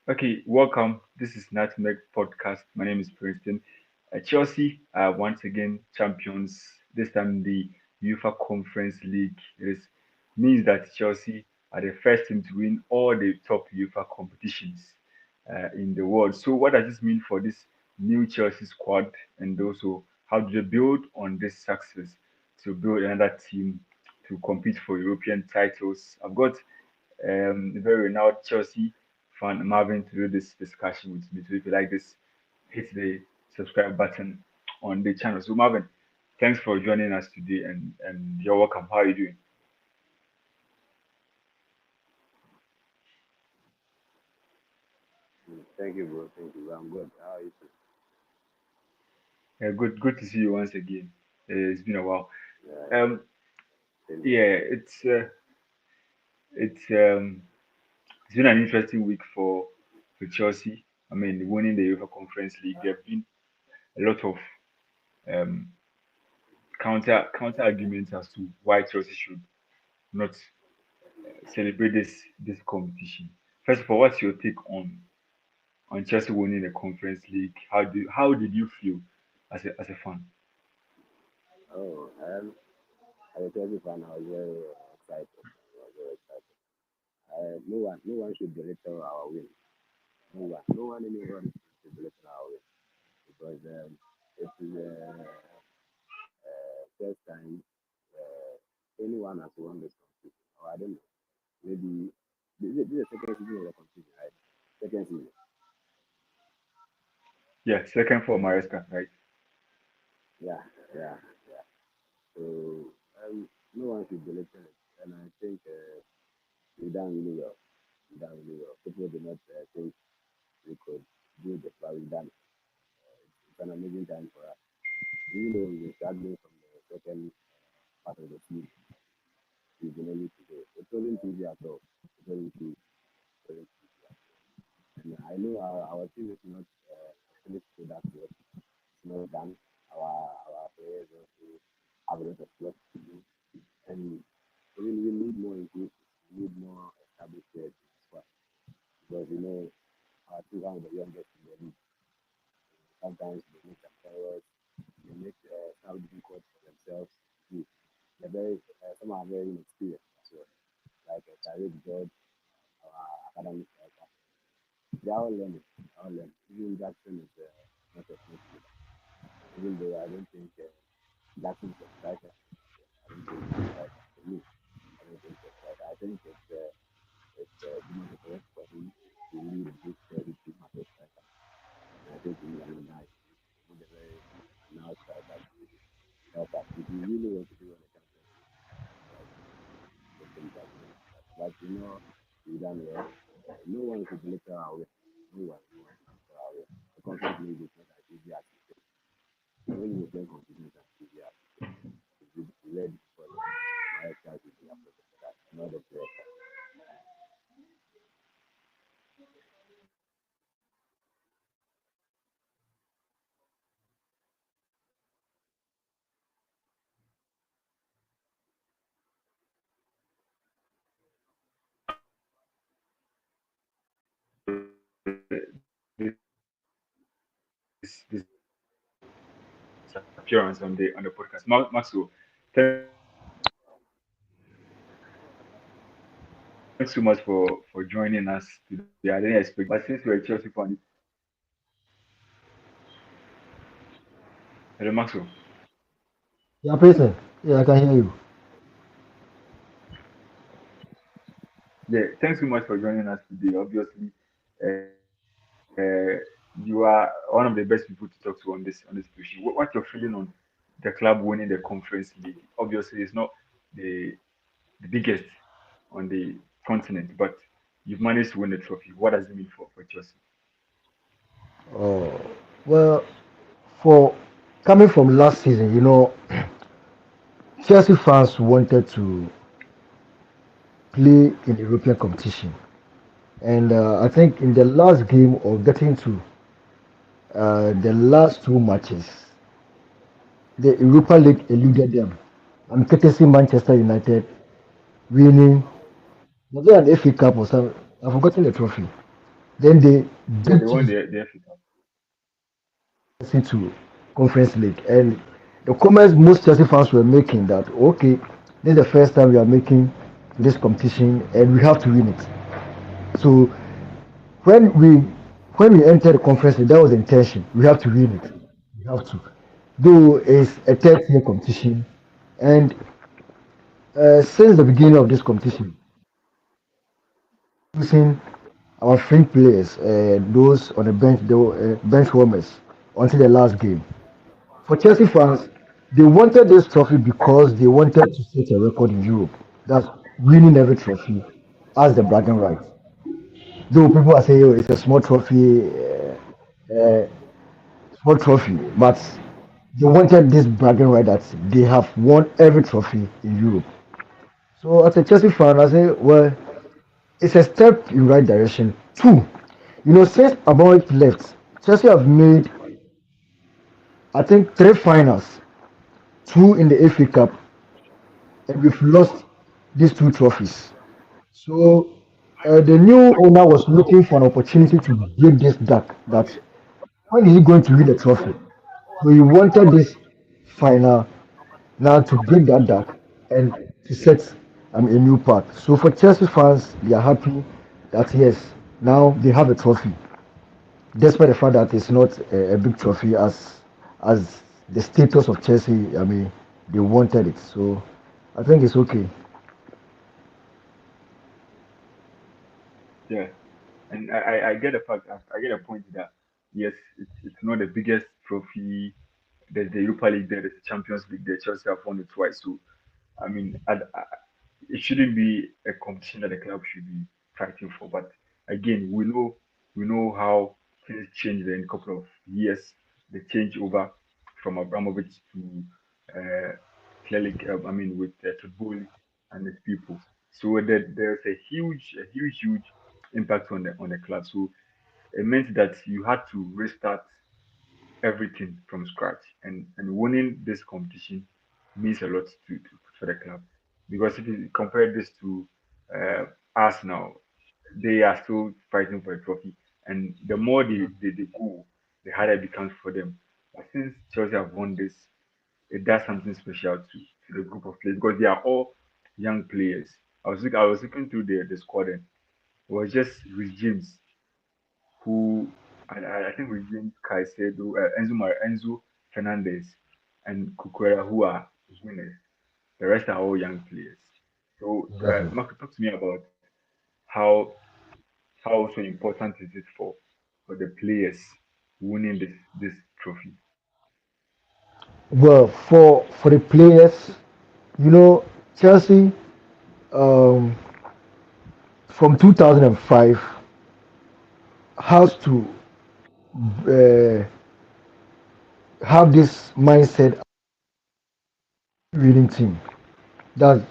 Okay, welcome. This is Nutmeg Podcast. My name is Princeton. Chelsea are once again champions. This time the UEFA Conference League. Means that Chelsea are the first team to win all the top UEFA competitions in the world. So, what does this mean for this new Chelsea squad, and also how do they build on this success to build another team to compete for European titles? I've got a very renowned Chelsea fan, Marvin, to do this discussion with me. So if you like this, hit the subscribe button on the channel. So Marvin, thanks for joining us today, and you're welcome. How are you doing? Thank you, bro. Thank you. I'm good. How are you? Good to see you once again. It's been a while. Yeah, Um, same here. yeah, it's it's been an interesting week for Chelsea. I mean, winning the UEFA Conference League. There have been a lot of um counter arguments as to why Chelsea should not celebrate this competition. First of all, what's your take on Chelsea winning the Conference League? How did you feel as a fan? Oh, as a Chelsea fan, I was very excited. I was very excited. No one should belittle our win. No one anyone should belittle our win because it is first time anyone has won this competition. Or I don't know. Maybe this is the second season of the competition, right? Second season. Yeah, second for Maresca, right? Yeah, yeah, yeah. So no one should belittle it, and I think. We done really well. We done really well. People did not think we could do this, but we done it. It's an amazing time for us. Even though we were struggling from the second part of the season, we've been able to do it. It wasn't easy at all. It wasn't easy. It wasn't easy at all. And I know our team is not a finished product yet. It's not done. Our players also have a lot of work to do. And we need more inclusive. We need more established players in the squad. Because our two are the youngest in the league. Sometimes they make some errors, they make stuff difficult for themselves to do. Some are very inexperienced as well, like Tariq George, our academic striker. They are all learning, all learning. Even Jackson is not a finished product. Even though I don't think Jackson is a striker. I don't think he's a striker. For me, I don't think he's a striker. I think it's difficult for him to lead a big, steady team as a striker. And I think we need another guy. We need a very now striker to help us. If we really want to do on the Champions League, like the things that we want. But we done well. No one should belittle our win. No one should belittle our win. The Conference League is not as easy as you think. When you play competition, it's as easy as you think. It's very difficult. Maresca'a should be appreciated for that, not the players. Appearance on the podcast. Maxwell, thanks so much for joining us today. I didn't expect, but since you're a Chelsea fan, hello Maxwell. Yeah, Princeton. Yeah, I can hear you. Yeah, thanks so much for joining us today. Obviously, you are one of the best people to talk to on this issue. What's your feeling on the club winning the Conference League? Obviously, it's not the the biggest on the continent, but you've managed to win the trophy. What does it mean for Chelsea? Oh, well, for coming from last season, Chelsea fans wanted to play in European competition. And I think in the last game or getting to the last two matches, the Europa League eluded them. I'm courtesy Manchester United winning, was it an FA Cup or something? I've forgotten the trophy. Then they Yeah, beat they won the FA Cup. Chelsea to Conference League. And the comments most Chelsea fans were making that okay, this is the first time we are making this competition and we have to win it. So when we when we entered the conference league, that was the intention. We have to win it. We have to. Though it's a third tier competition, and since the beginning of this competition, using our fringe players, those on the bench, the bench warmers, until the last game. For Chelsea fans, they wanted this trophy because they wanted to set a record in Europe. That's winning every trophy as the bragging right. Though people are saying, oh, it's a small trophy, but they wanted this bragging right that they have won every trophy in Europe. So as a Chelsea fan, I say, well, it's a step in the right direction. Two, since Abramovich left, Chelsea have made, I think, three finals, two in the FA Cup, and we've lost these two trophies. So the new owner was looking for an opportunity to break this duck. That when is he going to win the trophy? So he wanted this final now to break that duck and to set a new path. So for Chelsea fans, they are happy that yes, now they have a trophy, despite the fact that it's not a big trophy as the status of Chelsea. I mean, they wanted it, so I think it's okay. Yeah, and I get the fact. I get a point that yes, it's not the biggest trophy. There's the Europa League there, there's the Champions League there. Chelsea have won it twice. So I mean, it shouldn't be a competition that the club should be fighting for. But again, we know how things changed in a couple of years. The change over from Abramovich to clearly, I mean, with football and its people. So there's a huge impact on the club. So it meant that you had to restart everything from scratch, and winning this competition means a lot to for the club, because if you compare this to uh, us now, they are still fighting for a trophy, and the more they go, the harder it becomes for them. But since Chelsea have won this, it does something special to the group of players, because they are all young players. I was looking through the squad, and it was just Rich James who I think with James Caicedo, Enzo Fernandez, and Cucurella, who are winners. The rest are all young players. So, Exactly. Marco, talk to me about how how so important is it for the players winning this trophy? Well, for the players, Chelsea um, from 2005 has to uh, have this mindset winning team. That's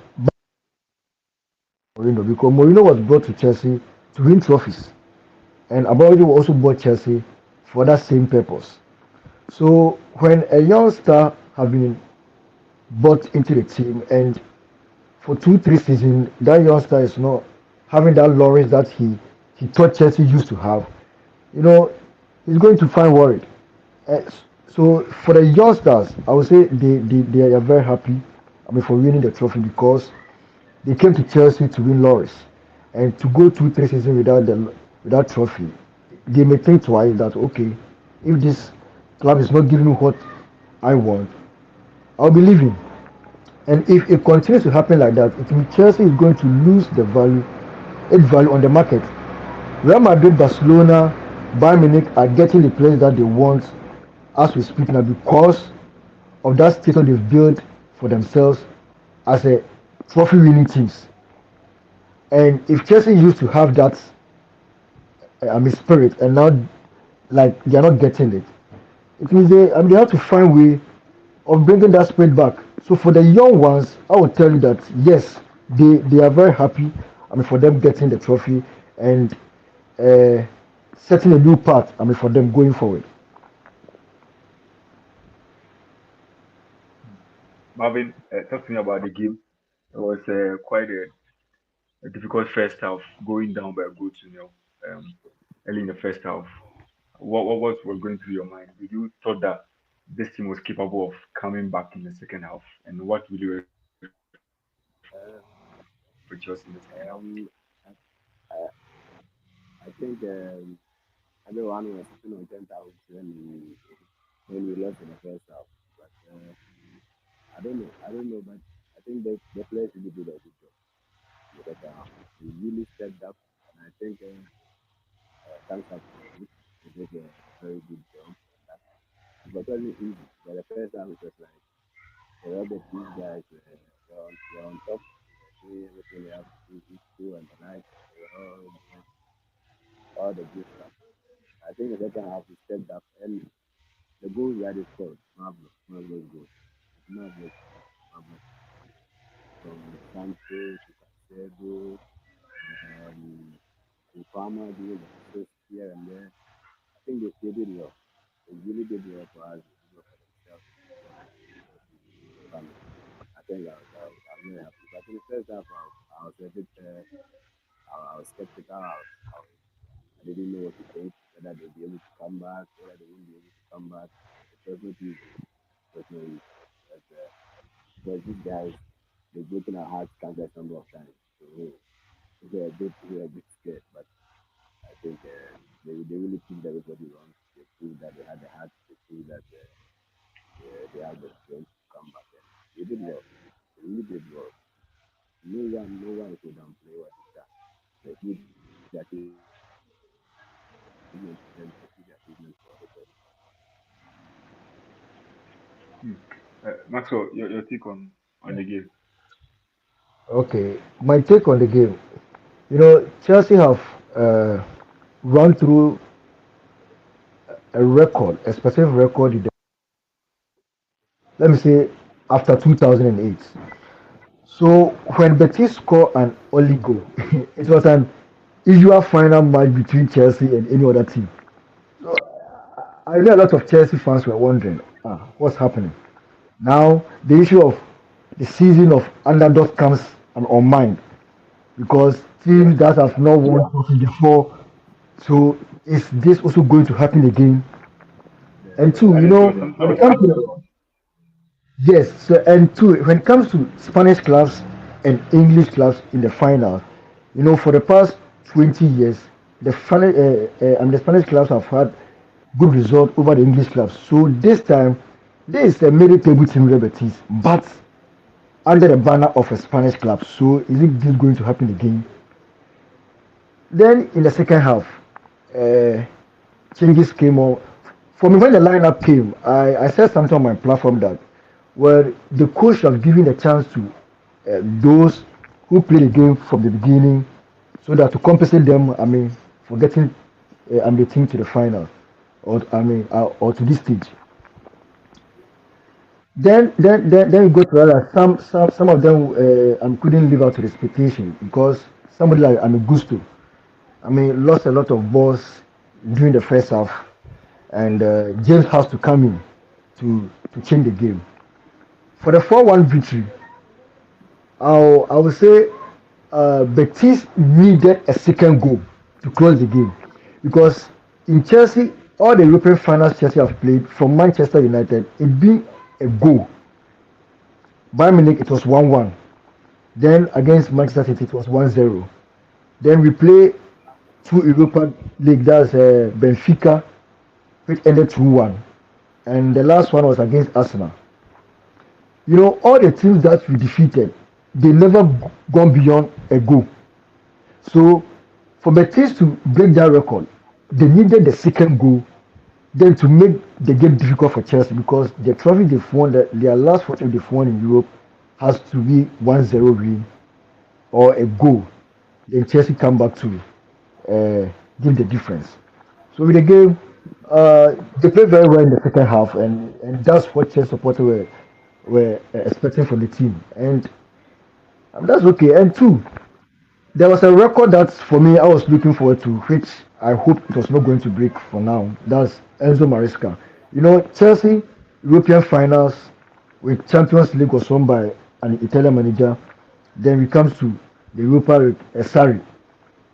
Mourinho because Mourinho was brought to Chelsea to win trophies, and Abramovich also bought Chelsea for that same purpose. So when a young star have been bought into the team, and for 2 3 seasons that youngster is not having that laurels that he thought Chelsea used to have, you know, he's going to find worried. Uh, so for the youngsters, I would say they are very happy. I mean, for winning the trophy because they came to Chelsea to win laurels, and to go 2 3 seasons without trophy, they may think twice that okay, if this club is not giving me what I want, I'll be leaving. And if it continues to happen like that, it means Chelsea is going to lose its value on the market. Real Madrid, Barcelona, Bayern Munich are getting the players that they want as we speak now because of that status they've built for themselves as a trophy winning teams. And if Chelsea used to have that spirit and now like they're not getting it, it means they have to find way of bringing that spirit back. So for the young ones, I would tell you that yes, they are very happy. I mean, for them getting the trophy and uh, setting a new path. I mean, for them going forward. Marvin, talk to me about the game. It was quite a difficult first half, going down by a goal to nil. Um, early in the first half. What was going through your mind? Did you thought that this team was capable of coming back in the second half? And what will you expect for Chelsea in the second half? Uh, um, I, I, I think everyone was sitting on 10,000 when we lost in the first half. But I don't know. I don't know. But I think the players really did a good job in the second half. They really stepped up, and I think thanks up to them. They did a very good job. That it was only easy. But the first half it was like the Robert these guys were on top. Doing everything they have to do, each two and the night. They were all doing all the good stuff. I think the second half we stepped up, and the goals that they scored, marvelous, marvelous goals, marvelous, marvelous. From Sancho to Caicedo, um, to Palmer doing the assist here and there. I think they did well. They really did well for us. They did well for themselves. They did well for Chelsea family. I think I was very happy. But in the first half, I was a bit, I was skeptical. I didn't know what to think, whether they'll be able to come back, whether they won't be able to come back. It was not easy. It was not easy. But, because these guys, they've broken our hearts countless number of times. So we were a bit scared. But I think they really proved everybody wrong. They proved that they had the heart. They proved that they have the strength to come back. And they did well. They really did well. No one should downplay what they've done. The huge achievement to them, a huge achievement for everybody. Hmm. Maxwell, your take on the game. Okay, my take on the game. You know, Chelsea have uh, run through a record, a specific record. Let me say after 2008. So when Betis scored an early goal, it was an usual final match between Chelsea and any other team. So I know a lot of Chelsea fans were wondering, what's happening? Now the issue of the season of underdog comes on mind because Yeah, teams that have not won trophy before. So is this also going to happen again? And two, and it was something when we it comes talked to about. yes, so, and two, when it comes to Spanish clubs and English clubs in the final, for the past 20 years, the Spanish clubs have had good result over the English clubs. So this time, there is a middle table team Real Betis, but under the banner of a Spanish club. So is it this going to happen again? Then in the second half, uh, changes came on. For me, when the lineup came, I said something on my platform that well, the coach has given a chance to those who play the game from the beginning, so that to compensate them, for getting the team to the final, or to this stage. Then you go to other some of them couldn't live up to the expectation because somebody like Gusto, lost a lot of balls during the first half, and James has to come in to change the game. For the 4-1 victory, I would say Betis needed a second goal to close the game because in Chelsea, all the European finals Chelsea have played from Manchester United, it being a goal. Bayern Munich, it was 1-1. Then against Manchester City, it was 1-0. Then we play two Europa League, that's Benfica, which ended 2-1. And the last one was against Arsenal. All the teams that we defeated, they never gone beyond a goal. So for Betis to break that record, they needed the second goal, then to make the game difficult for Chelsea because the trophy they've won, their last trophy they've won in Europe has to be 1-0 win or a goal. Then Chelsea come back to give the difference. So with the game, they played very well in the second half, and that's what Chelsea supporters were expecting from the team, and that's okay. And two, there was a record that for me I was looking forward to, which I hope it was not going to break for now. That's Enzo Maresca. Chelsea European finals with Champions League was won by an Italian manager. Then we comes to the Europa League, sorry,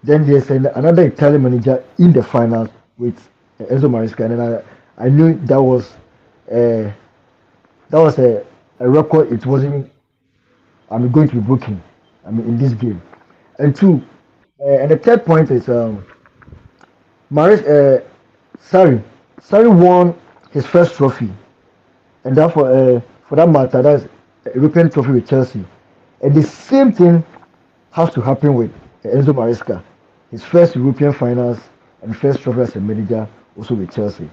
Then there's another Italian manager in the finals with Enzo Maresca, and I knew uh, that was a record. It wasn't going to be broken. In this game, and two, and the third point is Maris Sarri. Sarri won his first trophy, and therefore for that matter, that's a European trophy with Chelsea, and the same thing has to happen with Enzo Maresca. His first European finals and first trophy as a manager also with Chelsea.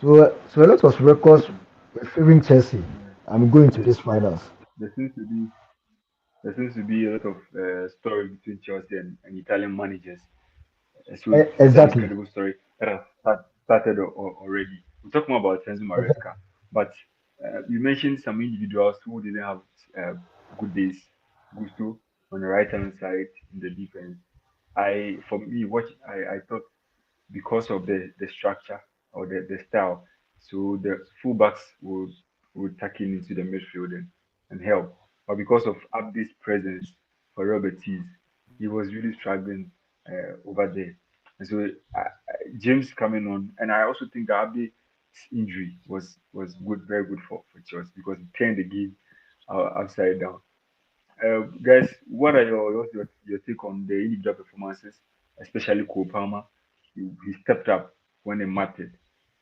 So a lot of records were favoring Chelsea. Yeah. I'm going to these finals. There seems to be there seems to be a lot of story between Chelsea and Italian managers. So it's an Exactly. incredible story that has started already. We're talking about Enzo Maresca, but you mentioned some individuals who didn't have uh, good days. Gusto on the right hand side in the defense. For me, what I thought because of the structure or the style. So the fullbacks would tuck in into the midfield and help. But because of Abdi's presence for Real Betis, he was really struggling over there. And so James coming on, and I also think that Abdi's injury was good, very good for Chelsea because it turned the game upside down. Guys, what are your take on the individual performances, especially Cole Palmer? He stepped up when they mattered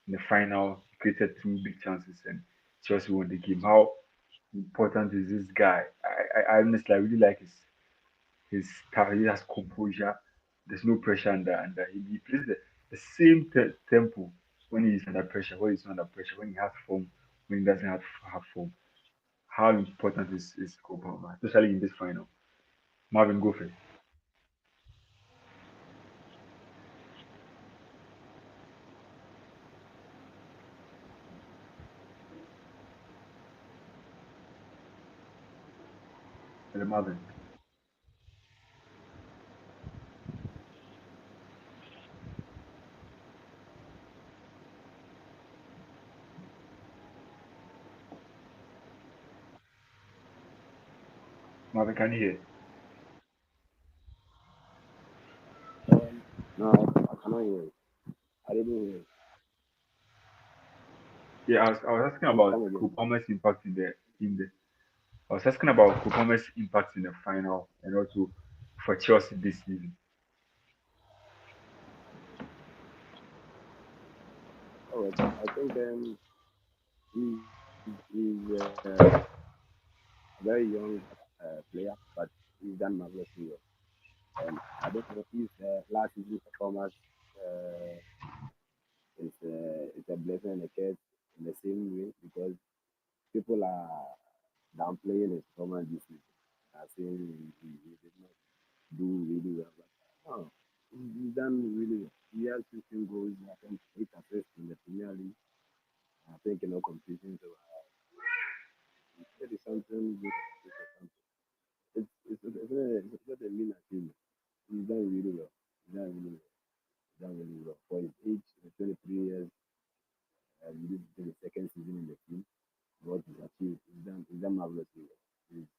in the final, he created two big chances, and Chelsea won the game. How important is this guy? I honestly I really like his style. He has composure. There's no pressure under him. He plays the same tempo when he's under pressure, when he's not under pressure, when he has form, when he doesn't have form. How important is Cole Palmer, especially in this final? Marvin, go first. Marvin. Marvin, can you hear? No, I cannot hear you. I didn't hear you. Yeah, I was asking Come about again. Kupame's impact in the. I was asking about Kupame's impact in the final and also for Chelsea this season. Oh, I think he's a very young player, but he's done marvelously well. And I don't know if last season performance uh, is a blessing and a curse in the same way because people are downplaying his performance this season. Are saying he did not do really well, but no, he's done really well. He has 15 goals, I think 8 assists in the Premier League. I think in all competitions, so it is something good. Or something. It's not a mean achievement. He's done really well. He's done really well. He's done really well. For his age, 23 years, this is the second season in the team. What he's achieved, he's done marvelously well. He's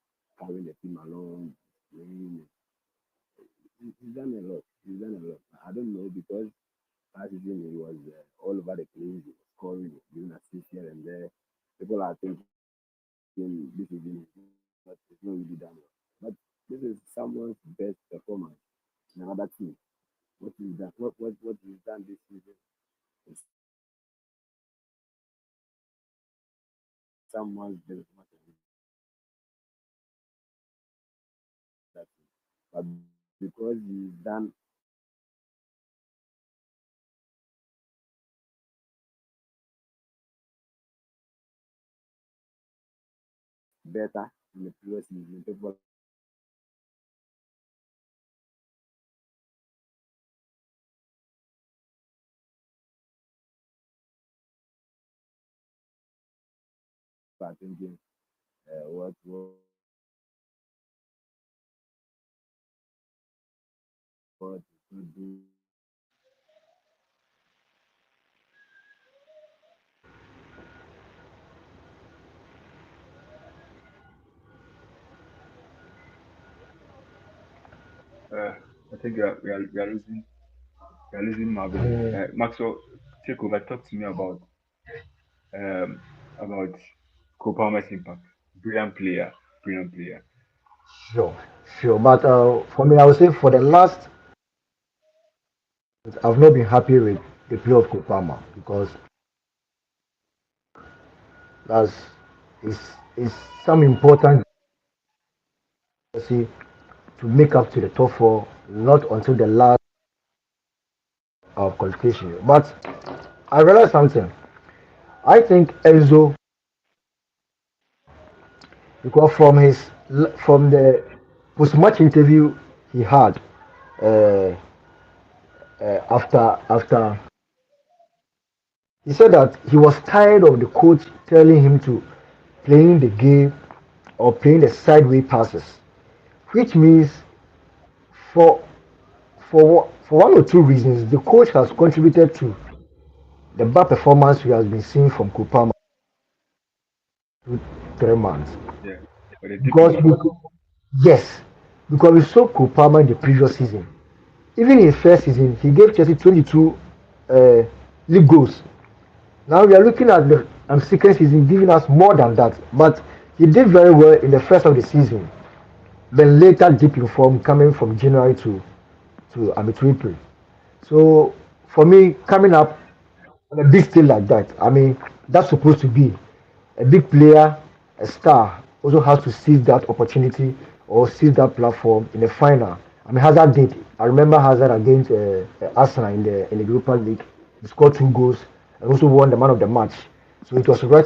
carrying the team along, playing. He's done a lot. He's done a lot. I don't know because last season he was all over the place. He was scoring, giving assists here and there. People are thinking this season it's not really done well. But this is someone's best performance in another team. What he's done this season is someone's best performance in another team. But because he's done better in the previous season, people are thinking what to do. Uh, I I think we are losing Marvin. Mm, Maxwell, take over. Talk to me um about Cole Palmer's impact. Brilliant player, brilliant player. sure, sure. But for me, I would say for the last, I've not been happy with the play of Kopama because that's is is some important see to make up to the top four, not until the last qualification. But I realized something. I think Enzo, because from the post-match interview he had uh, after he said that he was tired of the coach telling him to playing the game or playing the sideway passes, which means for for one or two reasons the coach has contributed to the bad performance we have been seeing from Kupama 2 3 months. Yeah, but a deep Because injury. yes, because we saw Kupama in the previous season. Even in his first season, he gave Chelsea 22 uh, league goals. Now we are looking at the second season giving us more than that. But he did very well in the first of the season. Then later deep in form coming from January to April. So for me, coming up on a big stage like that, I mean, that's supposed to be a big player, a star, also has to seize that opportunity or seize that platform in the final. I mean, Hazard did. I remember Hazard against Arsenal in the Europa League. He scored 2 goals and also won the man of the match. So it was right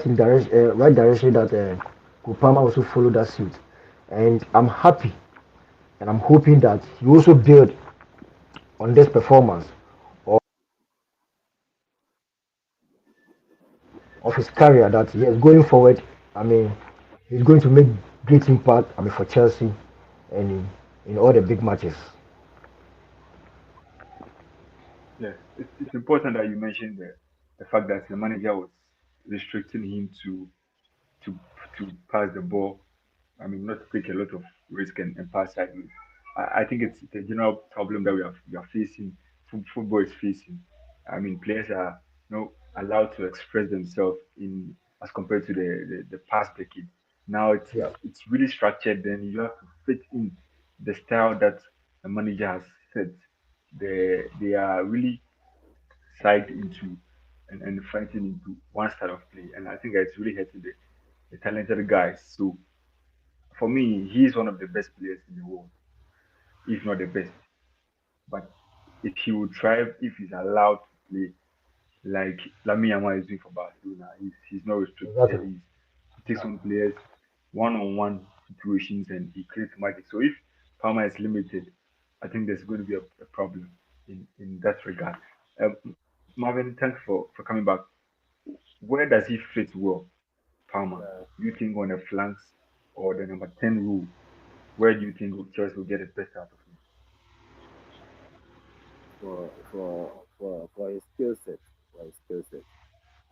direction that Kupama also followed that suit. And I'm happy and I'm hoping that he also build on this performance of his career that yes, going forward, I mean, he's going to make great impact. I mean, for Chelsea and in all the big matches. Yeah, it's important that you mentioned the fact that the manager was restricting him to to pass the ball. I mean, not take a lot of risk and pass sideways. I think it's the general problem that we are facing. Football is facing. I mean, players are allowed to express themselves in as compared to the past decade. Now Yeah, it's really structured. Then you have to fit in the style that the manager has set. They are really side into and fighting into one style of play, and I think it's really hurting the talented guys. So for me, he is one of the best players in the world, if not the best. But if he would thrive, if he's allowed to play like Lamine Yamal is doing for Barcelona, he's not restricted. exactly. He takes on players one-on-one situations and he creates magic. So if Palmer is limited, I think there's going to be a problem in that regard. Marvin, thanks for coming back. Where does he fit well, Palmer? Uh, Do you think on the flanks or the number 10 rule? Where do you think Chelsea will get the best out of him? for his skill set,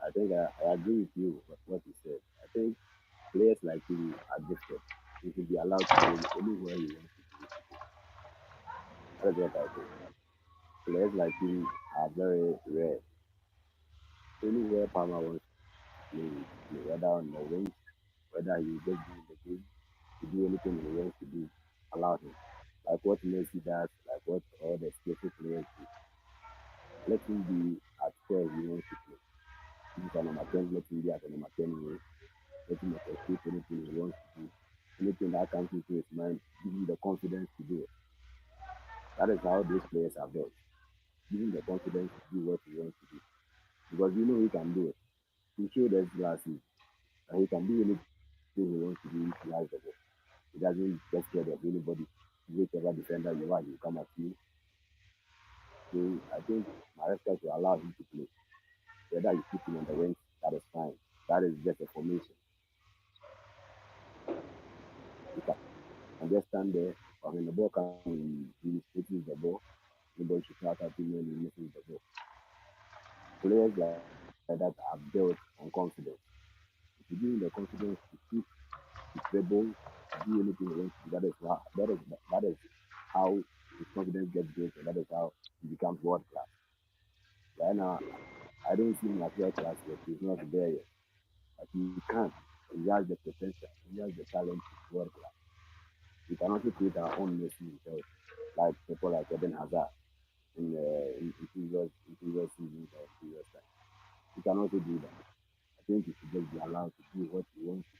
I think I agree with you with what you said. I think players like him are gifted. He should be allowed to play anywhere he wants to play. That is what I think. Players like him are very rare. Anywhere Palmer wants to play, he will play, whether on the wing, whether he will just be in the game, to do anything he wants to do, allow him. Like what Messi does, like what all the skillful players do. Let him be at where he wants to play. If he's a number 10, let him be at the number 10 role. Let him execute anything he wants to do. Anything that comes into his mind, give him the confidence to do it. That is how those players are built. Give him the confidence to do what he wants to do. Because you know he can do it. He showed us last season that he can do anything he wants to do if he has the ball. He doesn't get scared of anybody. Whichever defender you are, he will come at you. So I think Maresca should allow him to play. Whether you put him on the wing, that is fine. That is just a formation. He can just stand there. But when the ball comes, he misses the ball. Nobody should shout at him when he misses the ball. Players like that are built on confidence. If you give him the confidence to shoot, to dribble, to do anything he wants to do, that is how his confidence gets built, and that is how he becomes world class. Right now, I don't see him as world class yet. He's not there yet, but he can. He has the potential. He has the talent to be world class. We can also create our own Messi himself, like people like Eden Hazard in previous seasons or previous time. He can also do that. I think he should just be allowed to do what he wants to.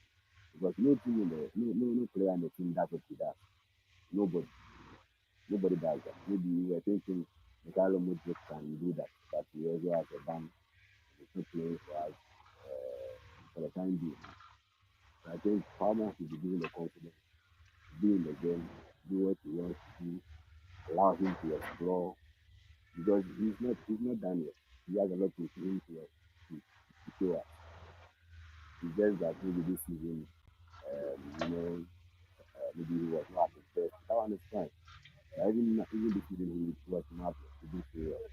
Because no team in the no player in the team does what he does. Nobody. Nobody does that. Maybe we were thinking Mikhailo Mudrik can do that, but he also has a ban. He's not playing for us for the time being. So I think Palmer should be given the confidence to be in the game, do what he wants to do, allow him to explore because he's not done yet. He has a lot to him to show us. It's just that maybe this season, maybe he was not at his best. That one is fine. Even this season, he was not. He did so well.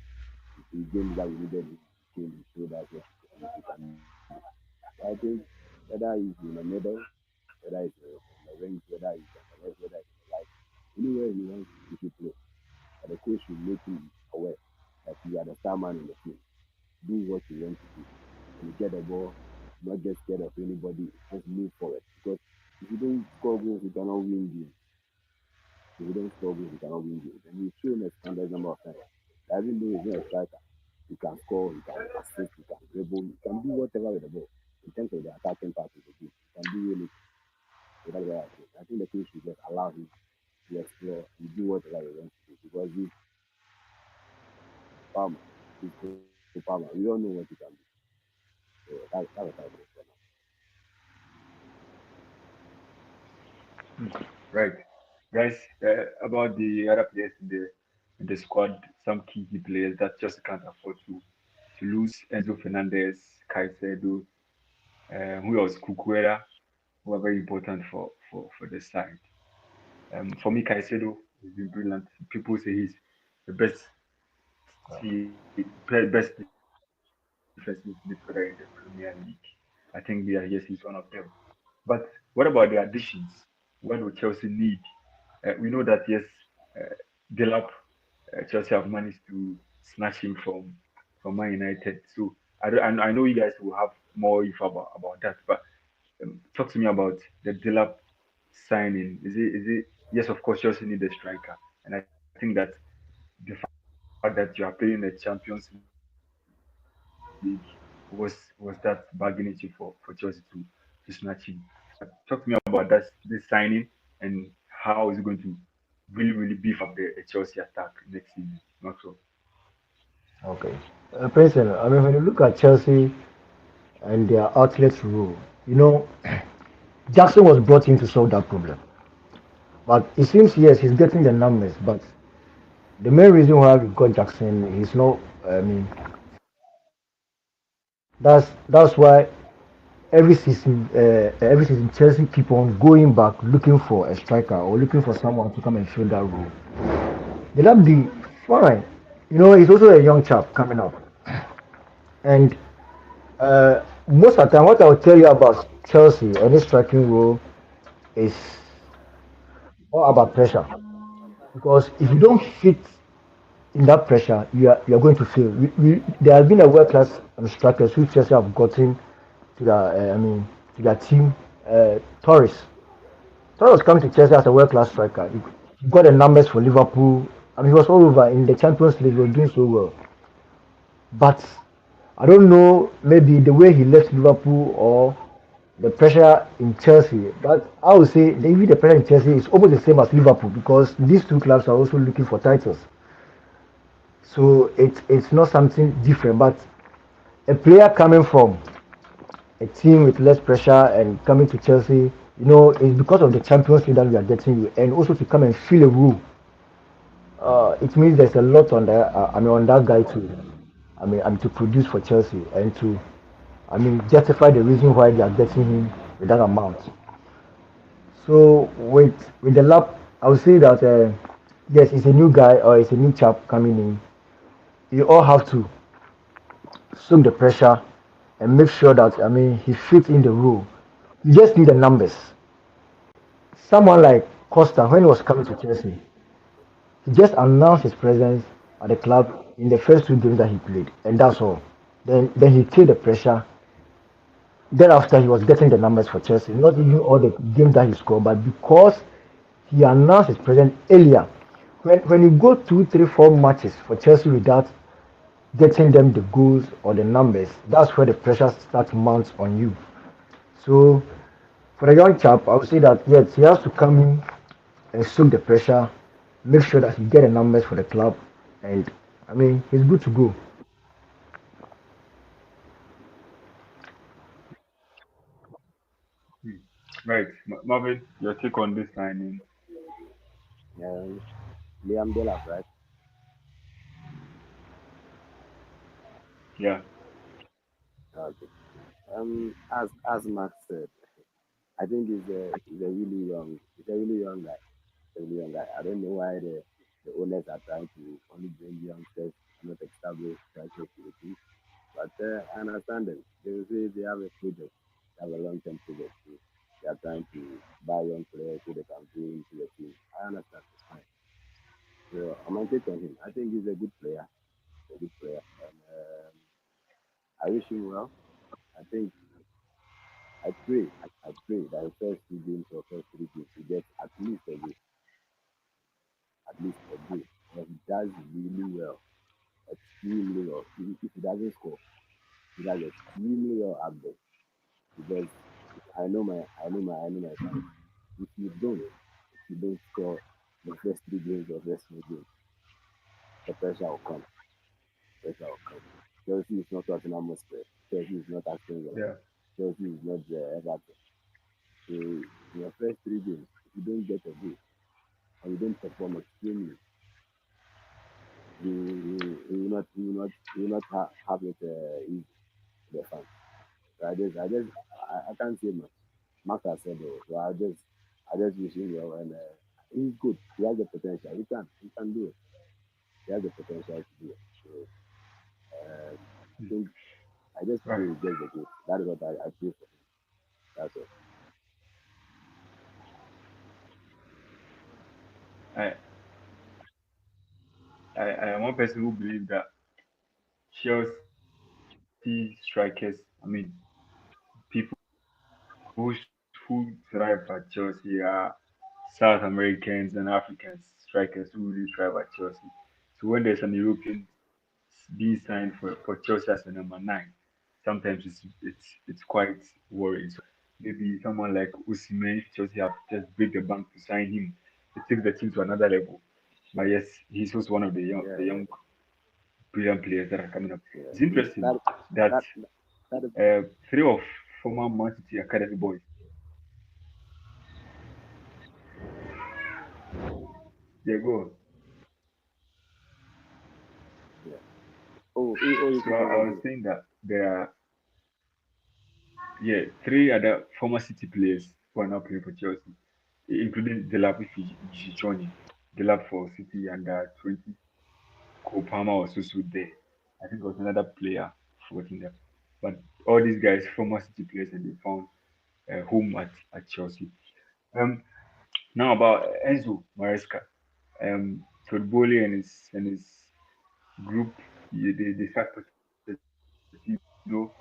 The games that we needed, he came and showed us what he can do. So I think whether he's in the middle, whether he's in the wings, whether he's on the left, whether he's on the right, anywhere he wants, he should play. But the coach should make him aware that you are the star man in the team. Do what you want to do. When you get the ball, not get scared of anybody, just move forward. Because if you don't score goals, you cannot win games. If you don't score goals, you cannot win games. And he's shown us countless number of times. That even though he's not a striker, he can score, he can assist, he can dribble, he can do whatever with the ball. In terms of the attacking part of the game, he can do anything. So that's what I think. I think the coach should just allow him to explore and do whatever he wants to do. Because he's Palmer. He's Palmer. We all know what he can do. So that's what I think for now. Right, guys. About the other players in the squad, some key players that just can't afford to lose. Enzo Fernandez, Caicedo, who else? Cucuera, who are very important for the side. For me, Caicedo has been brilliant. People say he's the best defensive midfielder in the Premier League. I think yes, he's one of them. But what about the additions? What do Chelsea need? We know that yes, uh, Delap, Chelsea have managed to snatch him from Man United. So I know you guys will have more info about that. But talk to me about the Delap signing. Is it yes? Of course, Chelsea need a striker, and I think that the fact that you are playing the Champions League was that bargaining chip for Chelsea to snatch him. Talk to me about this signing and how is it going to really beef up the Chelsea attack next season. Not so. Okay. President, I mean, when you look at Chelsea and their outlets rule, you know, Jackson was brought in to solve that problem. But it seems, yes, he's getting the numbers, but the main reason why we got Jackson is not, I mean, that's why every season Chelsea keep on going back looking for a striker or looking for someone to come and fill that role. They love the fine. You know, he's also a young chap coming up. And most of the time, what I'll tell you about Chelsea and his striking role is all about pressure. Because if you don't fit in that pressure, you are going to fail. There has been a world class strikers who Chelsea have gotten to the to their team. Torres. Torres coming to Chelsea as a world class striker. He got the numbers for Liverpool. I mean, he was all over in the Champions League. He was doing so well. But I don't know, maybe the way he left Liverpool or the pressure in Chelsea. But I would say maybe the pressure in Chelsea is almost the same as Liverpool because these two clubs are also looking for titles. So it's not something different. But a player coming from a team with less pressure and coming to Chelsea, you know, it's because of the Champions League that we are getting you, and also to come and fill a role. It means there's a lot on that. On that guy to, to produce for Chelsea and to, justify the reason why they are getting him with that amount. So with the lap, I would say that yes, it's a new guy or it's a new chap coming in. You all have to soak the pressure and make sure that he fits in the role. You just need the numbers. Someone like Costa, when he was coming to Chelsea, He just announced his presence at the club in the first two games that he played, and that's all. Then he killed the pressure. Thereafter, he was getting the numbers for Chelsea, not even all the games that he scored, but because he announced his presence earlier. When you go 2, 3, 4 matches for Chelsea without getting them the goals or the numbers, that's where the pressure starts mounts on you. So for a young chap, I would say that yes, he has to come in and soak the pressure, make sure that he get the numbers for the club, and I mean he's good to go. Hmm. Right, Marvin, your take on this signing? Um, Liam Delap, right? Yeah, Okay. As Max said, I think he's a really young guy, a really young guy. I don't know why the owners are trying to only bring youngsters, not established strikers to the team. But I understand them. They will say they have a project, they have a long-term project. So they are trying to buy young players so they can bring into the team. I understand. It's fine. So I'm going to take on him. I think he's a good player, a good player, and I wish him well. I think I pray, I pray that the first 2 games or first 3 games he gets at least a goal. And he does really well, extremely well. If he doesn't score, he does extremely well up there because I know my fans. If you don't, if you don't score the first 3 games or first 4 games, the pressure will come. Pressure will come. Chelsea is not Tottenham Hotspur. Chelsea is not Aston Villa. yeah, Chelsea is not Everton. So in your first 3 games, if you don't get a goal or you don't perform extremely, he will not have it easy for the fans. So I can't say much. Max has said it, so I just wish him well, and he's good. He has the potential. He can do it. He has the potential to do it. So I hmm, think I just pray right. he gets the goal. That is what I pray for him. That's all. I, I am one person who believes that Chelsea strikers, I mean, people who thrive at Chelsea are South Americans and Africans strikers who really thrive at Chelsea. So when there's an European being signed for Chelsea as a number nine, sometimes it's quite worrying. So maybe someone like Osimhen, if Chelsea have just break the bank to sign him, it takes the team to another level. But yes, he's also one of Yeah, the yeah, young brilliant players that are coming up. yeah. It's interesting That that that that is three of former Man City academy boys, they go. yeah. Oh, you So could I was continue. saying that there are, yeah, three other former City players who are now playing for Chelsea, including Delap if you join him. Delap for City under 20. Cole Palmer was also there. I think there was another player forgotten them. But all these guys, former City players, and they found home at Chelsea. Um, Now about Enzo Maresca, Todboli and his group, they start Pochettino,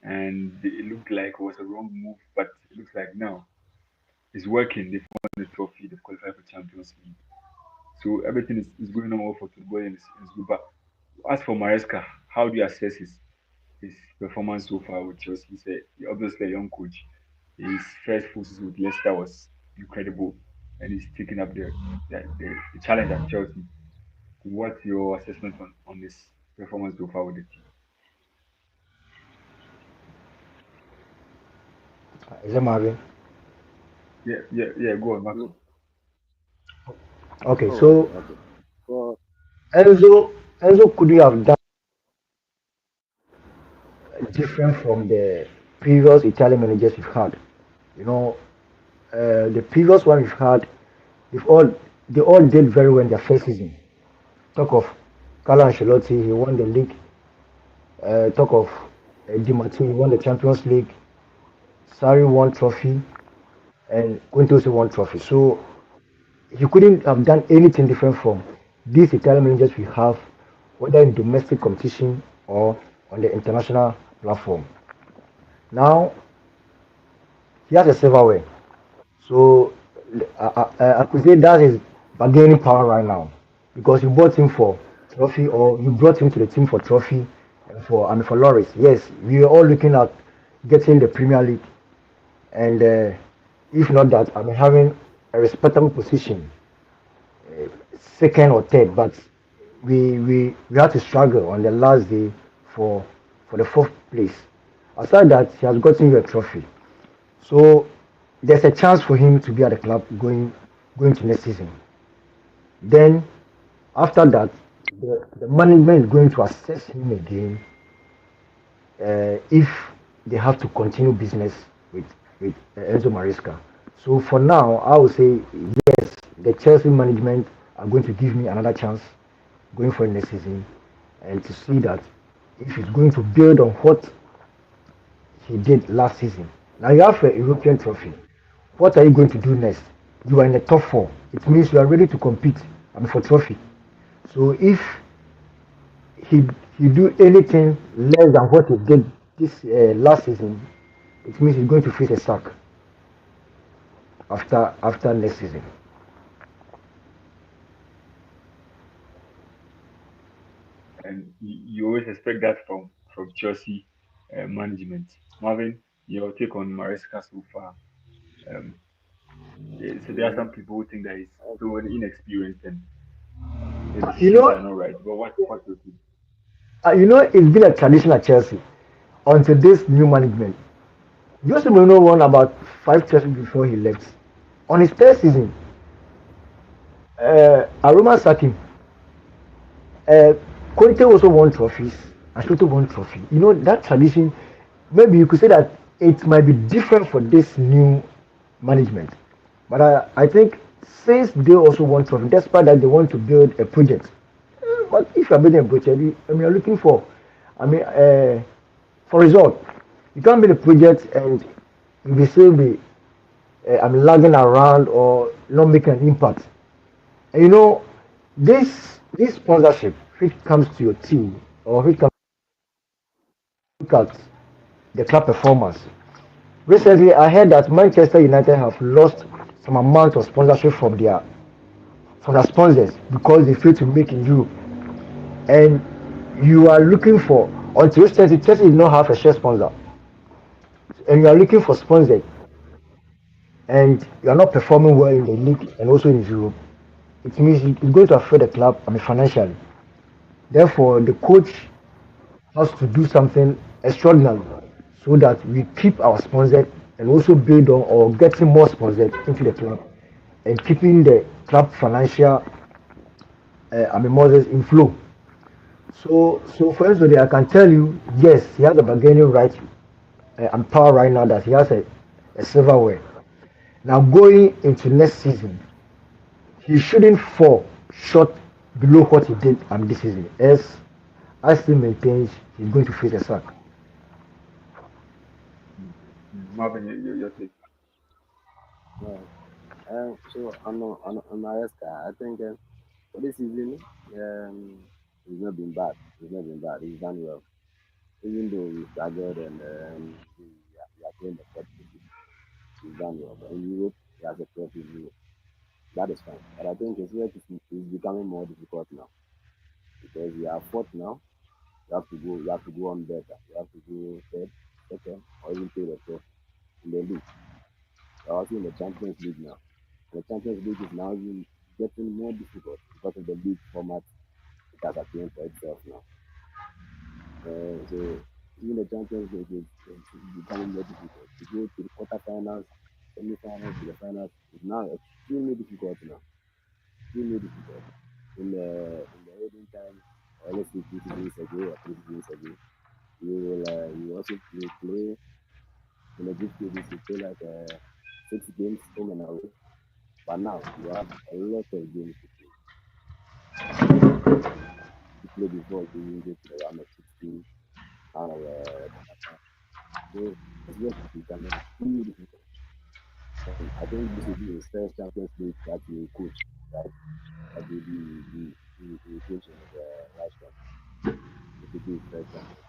and it looked like it was a wrong move, but it looks like now it's working. They've won the trophy, they've qualified for Champions League. So everything is going on well for Todboli and his group. But as for Maresca, how do you assess his performance so far with Chelsea? Obviously a young coach. His first full season with Leicester was incredible, and he's taking up the challenge at Chelsea. What's your assessment on this performance so far with the team? Is that Marvin? Yeah. Go on, Mm, Maxwell. Okay, oh, okay, so okay. For Enzo could you have done different from the previous Italian managers we've had? You know, the previous one we've had, they've all they all did very well in their first season. Talk of Carlo Ancelotti, he won the league. Talk of Di Matteo, he won the Champions League. Sarri won trophy, and Quintus won trophy. So he couldn't have done anything different from these Italian managers we have, whether in domestic competition or on the international platform. Now he has a silverware, so I could say that is bargaining power right now because you bought him for trophy or you brought him to the team for trophy and for I mean for Loris. Yes, we are all looking at getting the Premier League and if not that, I mean having a respectable position, second or third, but we had to struggle on the last day for for the fourth place. Aside that, he has gotten you a trophy. So there's a chance for him to be at the club going to next season. Then after that, the management is going to assess him again if they have to continue business with Enzo Maresca. So for now, I would say yes, the Chelsea management are going to give me another chance going for next season and to see that if he's going to build on what he did last season. Now you have a European trophy. What are you going to do next? You are in the top four. It means you are ready to compete for trophy. So if he he do anything less than what he did this last season, it means he's going to face a sack after next season. And you always expect that from Chelsea management. Marvin, your take on Maresca so far? Um, so there are Yeah, some people who think that he's okay. so inexperienced and the You decisions are know, not right. But what do you think? it's been a tradition at Chelsea until this new management. Jose Mourinho won about five trophies before he left. On his third season, Aroma sacked him. Uh, Conte also won trophies. Ashoto won trophy. You know that tradition. Maybe you could say that it might be different for this new management, but I think since they also want trophy, despite that they want to build a project. But if you're building a project, I mean, you're looking for, I mean, for result. You can't build a project and you will still be, I mean, lagging around or not making an impact. And you know, this sponsorship which comes to your team or which comes look at the club performance. Recently, I heard that Manchester United have lost some amount of sponsorship from their sponsors because they failed to make in Europe. And you are looking for until recently Chelsea did not have a share sponsor, and you are looking for sponsors, and you are not performing well in the league and also in Europe. It means it's going to affect the club. I mean financially. Therefore, the coach has to do something extraordinary so that we keep our sponsors and also build on or getting more sponsors into the club and keeping the club financial I mean Moses in flow. So for instance, I can tell you, yes, he has a bargaining right and power right now that he has a silverware. Now going into next season, he shouldn't fall short below what he did this season. As I still maintains he's going to face a sack. Marvin, your take. Yeah. So on Maresca, I think for this season, he's not been bad. He's not been bad. He's done well. Even though we struggled and we are playing the fourth position, he's done well. But in Europe, he has a trophy in Europe. That is fine. But I think his work is becoming more difficult now because we are fourth now. You have to go on better. You have to go third, second, or even third or fourth in the league. We're also in the Champions League now. The Champions League is now even getting more difficult because of the league format it has attained for itself now. So even the Champions League is becoming more difficult. To go to the quarterfinals, semi-finals, to the finals is now extremely difficult now. Extremely difficult. In the olden times, or let's say 2 seasons ago or 3 seasons ago, you also play in the group stages. You play like 6 games home and away. But now you have a lot of games to play before you even get to the round of 16 out of the quarterfinals. So it's just becoming extremely difficult. I think this will be his first Champions League that he will coach, right? That the coach in the last one. This will be his first Champions.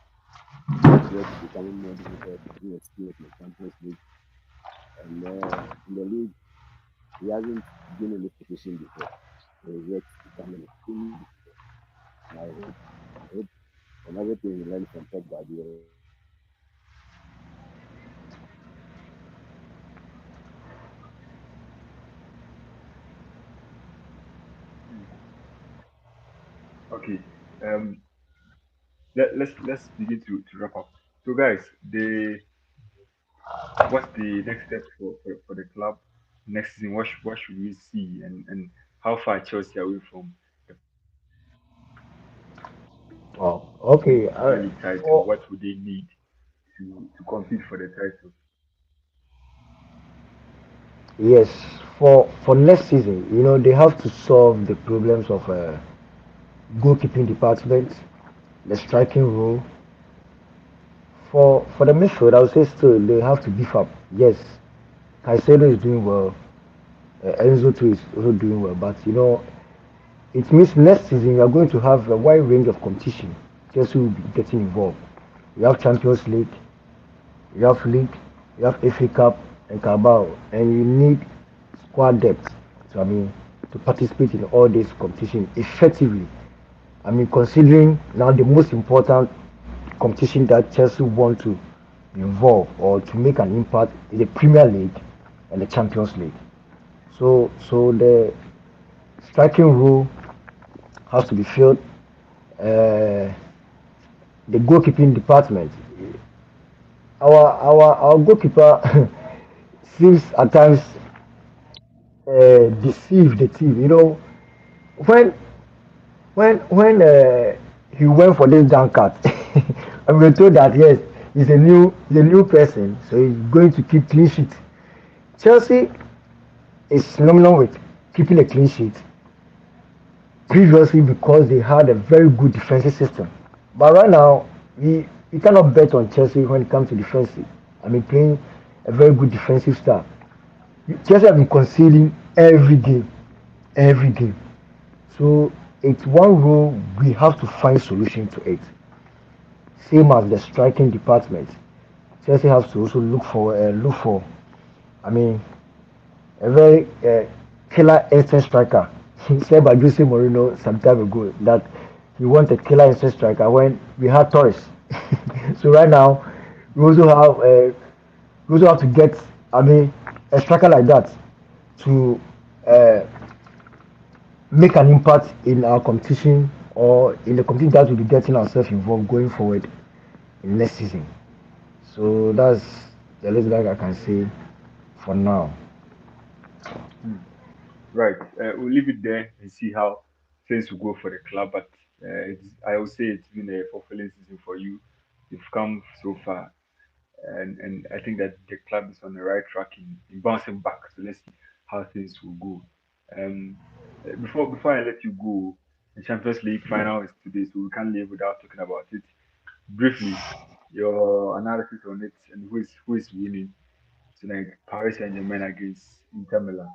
Next year to becoming more difficult, new experience in the Champions League, and in the league he hasn't been in this position before. So he's yet becoming extremely difficult. And I hope from everything we learned from Pep Guardiola, Mm. Okay. Um, let's begin to wrap up. So, guys, what's the next step for the club next season? What should we see, and how far Chelsea away from the Oh, okay. Premier League title? For What would they need to compete for the title? yes, for next season, they have to solve the problems of goalkeeping department, the striking role. For the midfield, I would say still they have to beef up. Yes, Caicedo is doing well. Enzo too is also doing well, but it means next season we are going to have a wide range of competition. Chelsea will be getting involved. We have Champions League, you have League, you have FA Cup and Carabao, and you need squad depth. So to participate in all this competition effectively. Considering now the most important competition that Chelsea want to involve or to make an impact is the Premier League and the Champions League. So the striking role has to be filled. Uh, the goalkeeping department, our goalkeeper seems at times deceive the team. When when he went for this down cut, and we were told that yes, he's a new person, so he's going to keep clean sheet. Chelsea is phenomenal with keeping a clean sheet previously because they had a very good defensive system. But right now, we cannot bet on Chelsea when it comes to defensive. Playing a very good defensive style. Chelsea have been conceding every game. So it's one role we have to find solution to it. Same as the striking department. Chelsea has to also look for. I mean, a very killer instant striker. Said by Jose Mourinho some time ago that he want a killer instant striker when we had Torres. So right now we also have to get a striker like that to uh, make an impact in our competition or in the competition that we'll be getting ourselves involved going forward in next season. So that's the least that I can say for now. Hmm. Right. We'll leave it there and see how things will go for the club. But I would say it's been a fulfilling season for you. You've come so far, and I think that the club is on the right track in bouncing back. So let's see how things will go. Um, before I let you go, the Champions League final is today, so we can't leave without talking about it briefly. Your analysis on it and who is winning tonight? Paris Saint-Germain against Inter Milan.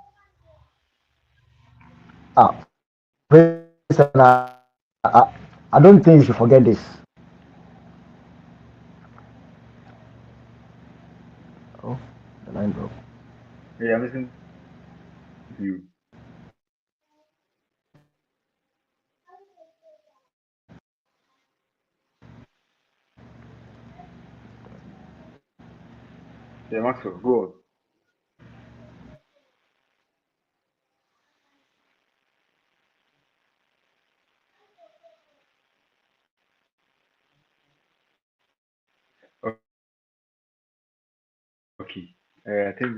Princeton, I don't think you should forget this. Oh, the line broke. Hey, I'm listening to you. Yeah, Maxwell, go on. Okay. I think